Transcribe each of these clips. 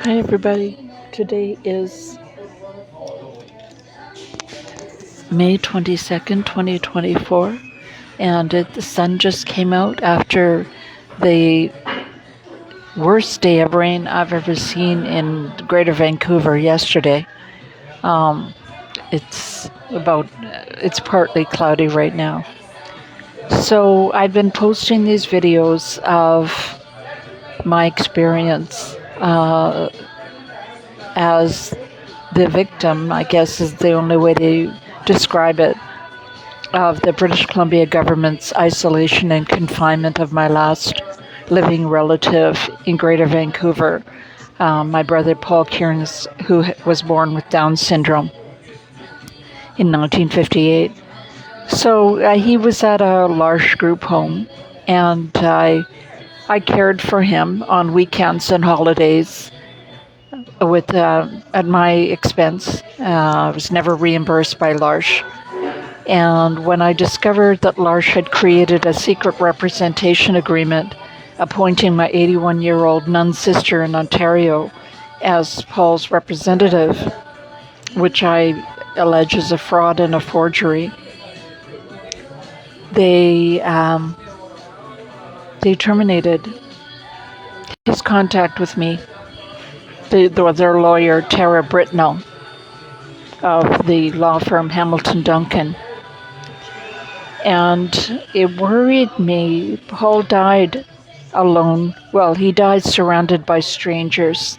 Hi everybody. Today is May 22nd, 2024, and the sun just came out after the worst day of rain I've ever seen in Greater Vancouver yesterday. It's partly cloudy right now. So I've been posting these videos of my experience as the victim, I guess is the only way to describe it, of the British Columbia government's isolation and confinement of my last living relative in Greater Vancouver, my brother Paul Kierans, who was born with Down syndrome in 1958. So he was at a large group home, and I cared for him on weekends and holidays at my expense. I was never reimbursed by L'Arche. And when I discovered that L'Arche had created a secret representation agreement appointing my 81-year-old nun sister in Ontario as Paul's representative, which I allege is a fraud and a forgery, they terminated his contact with me. Their lawyer, Tara Britnell, of the law firm Hamilton Duncan. And it worried me. Paul died alone. Well, he died surrounded by strangers,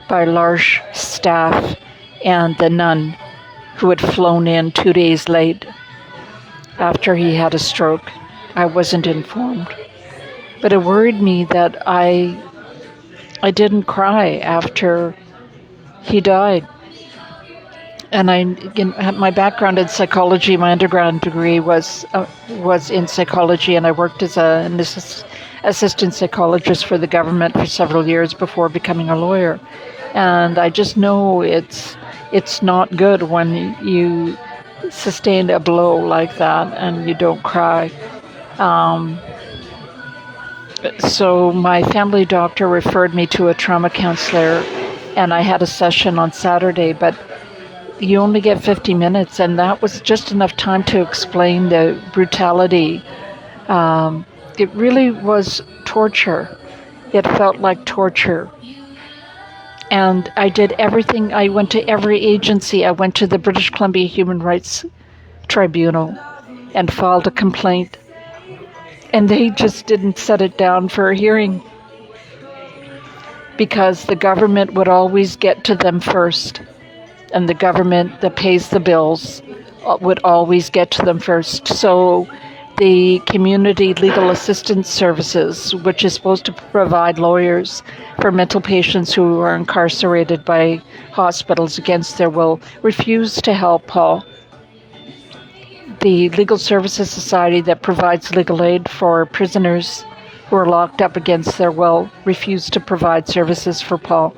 by L'Arche staff and the nun who had flown in 2 days late after he had a stroke. I wasn't informed. But it worried me that I didn't cry after he died. And my background in psychology, my undergrad degree was in psychology, and I worked as an assistant psychologist for the government for several years before becoming a lawyer. And I just know it's not good when you sustain a blow like that and you don't cry. So my family doctor referred me to a trauma counselor, and I had a session on Saturday, but you only get 50 minutes, and that was just enough time to explain the brutality. It really was torture. It felt like torture. And I did everything. I went to every agency. I went to the British Columbia Human Rights Tribunal and filed a complaint. And they just didn't set it down for a hearing because the government would always get to them first. And the government that pays the bills would always get to them first. So the Community Legal Assistance Services, which is supposed to provide lawyers for mental patients who are incarcerated by hospitals against their will, refused to help Paul. The Legal Services Society that provides legal aid for prisoners who are locked up against their will refused to provide services for Paul.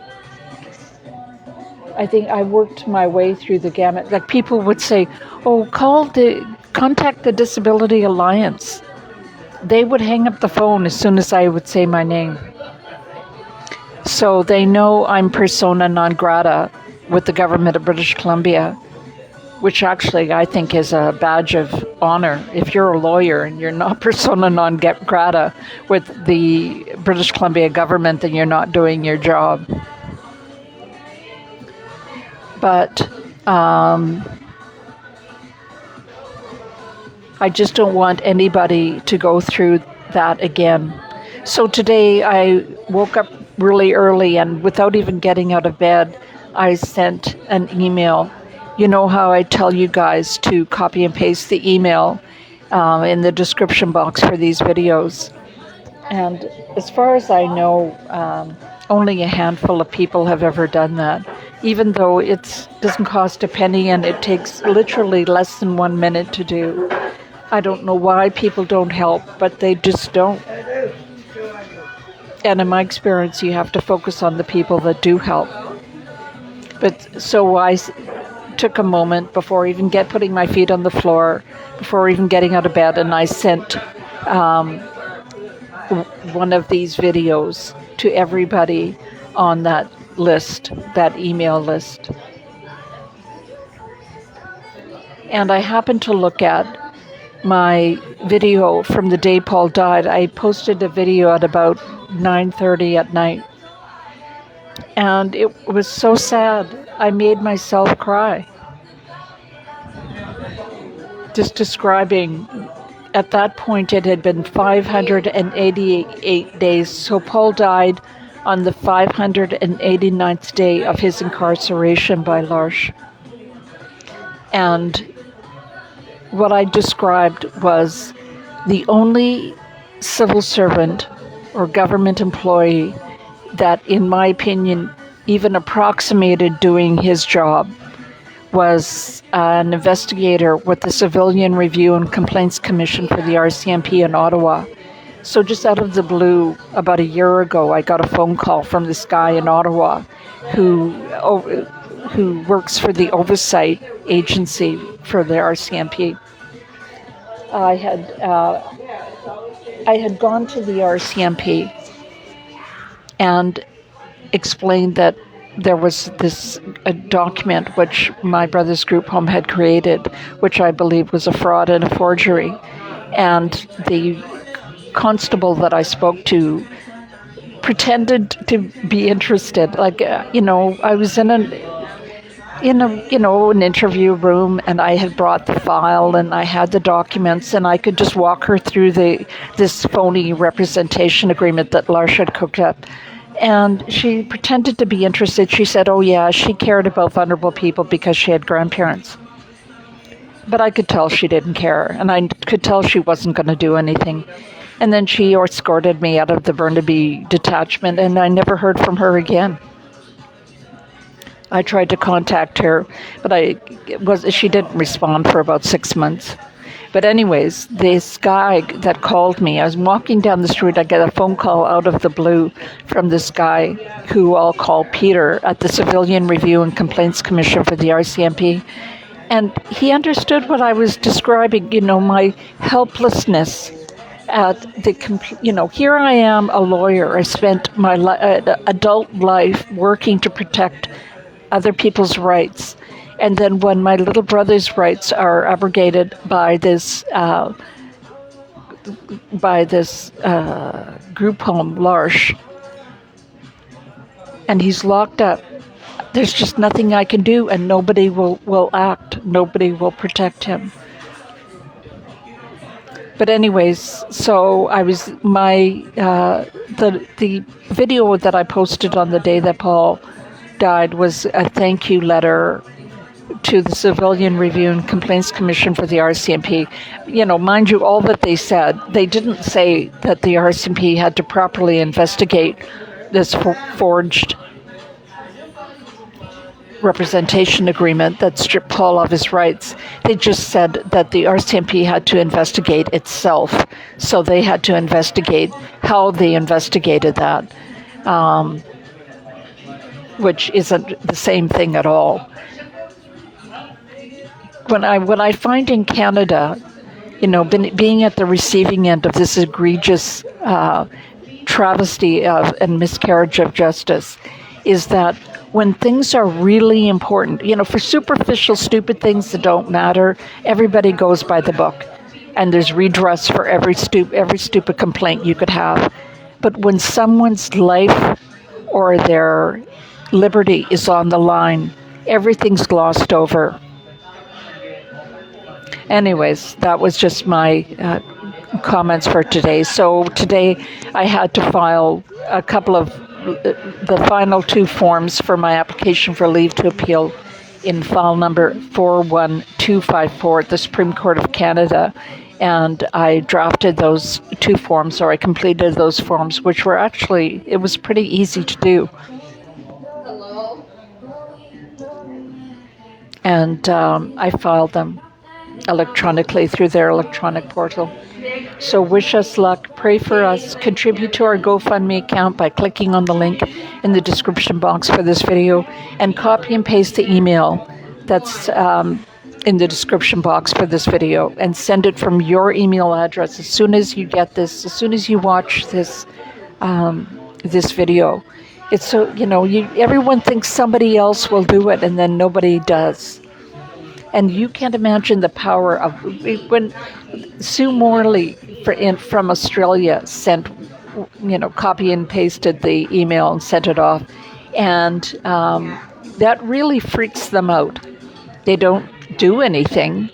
I think I worked my way through the gamut. Like, people would say, "Oh, contact the Disability Alliance." They would hang up the phone as soon as I would say my name. So they know I'm persona non grata with the government of British Columbia, which actually I think is a badge of honor. If you're a lawyer and you're not persona non grata with the British Columbia government, then you're not doing your job. But I just don't want anybody to go through that again. So today I woke up really early, and without even getting out of bed, I sent an email. You know how I tell you guys to copy and paste the email in the description box for these videos. And as far as I know, only a handful of people have ever done that, even though it doesn't cost a penny and it takes literally less than 1 minute to do. I don't know why people don't help, but they just don't. And in my experience, you have to focus on the people that do help. But so I took a moment before even putting my feet on the floor, before even getting out of bed, and I sent one of these videos to everybody on that list, that email list. And I happened to look at my video from the day Paul died. I posted a video at about 9:30 at night. And it was so sad. I made myself cry. Just describing, at that point it had been 588 days. So Paul died on the 589th day of his incarceration by L'Arche. And what I described was the only civil servant or government employee that, in my opinion, even approximated doing his job was an investigator with the Civilian Review and Complaints Commission for the RCMP in Ottawa. So just out of the blue, about a year ago, I got a phone call from this guy in Ottawa who works for the oversight agency for the RCMP. I had gone to the RCMP and explained that there was a document which my brother's group home had created, which I believe was a fraud and a forgery. And the constable that I spoke to pretended to be interested. Like, I was in an interview room, and I had brought the file and I had the documents, and I could just walk her through this phony representation agreement that L'Arche had cooked up. And she pretended to be interested. She said, oh yeah, she cared about vulnerable people because she had grandparents. But I could tell she didn't care, and I could tell she wasn't going to do anything. And then she escorted me out of the Burnaby detachment, and I never heard from her again. I tried to contact her, but she didn't respond for about 6 months. But anyways, this guy that called me, I was walking down the street, I get a phone call out of the blue from this guy who I'll call Peter at the Civilian Review and Complaints Commission for the RCMP. And he understood what I was describing, my helplessness at here I am, a lawyer. I spent my adult life working to protect other people's rights. And then when my little brother's rights are abrogated by this group home, L'Arche, and he's locked up, there's just nothing I can do, and nobody will act. Nobody will protect him. But anyways, so I was the video that I posted on the day that Paul died was a thank you letter to the Civilian Review and Complaints Commission for the RCMP. Mind you, all that they said, they didn't say that the RCMP had to properly investigate this forged representation agreement that stripped Paul of his rights. They just said that the RCMP had to investigate itself. So they had to investigate how they investigated that, which isn't the same thing at all. When I find in Canada, being at the receiving end of this egregious travesty and miscarriage of justice, is that when things are really important, for superficial, stupid things that don't matter, everybody goes by the book, and there's redress for every stupid complaint you could have. But when someone's life or their liberty is on the line, everything's glossed over. Anyways, that was just my comments for today. So today I had to file a couple of the final two forms for my application for leave to appeal in file number 41254 at the Supreme Court of Canada. And I drafted those two forms, or I completed those forms, which were actually, it was pretty easy to do. Hello? And I filed them electronically through their electronic portal. So wish us luck, pray for us, contribute to our GoFundMe account by clicking on the link in the description box for this video, and copy and paste the email that's in the description box for this video, and send it from your email address as soon as you get this, as soon as you watch this this video. It's so, everyone thinks somebody else will do it and then nobody does. And you can't imagine the power of when Sue Morley from Australia sent, copy and pasted the email and sent it off. And that really freaks them out. They don't do anything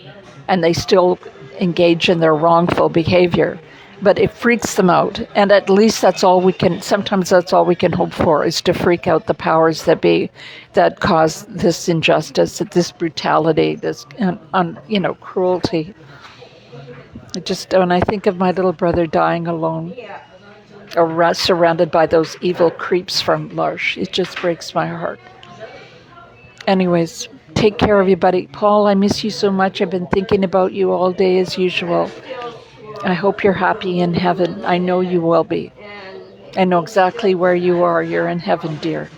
and they still engage in their wrongful behavior. But it freaks them out. And at least sometimes that's all we can hope for, is to freak out the powers that be that cause this injustice, this brutality, this, cruelty. When I think of my little brother dying alone, or surrounded by those evil creeps from L'Arche, it just breaks my heart. Anyways, take care, everybody. Paul, I miss you so much. I've been thinking about you all day as usual. I hope you're happy in heaven. I know you will be. I know exactly where you are. You're in heaven, dear.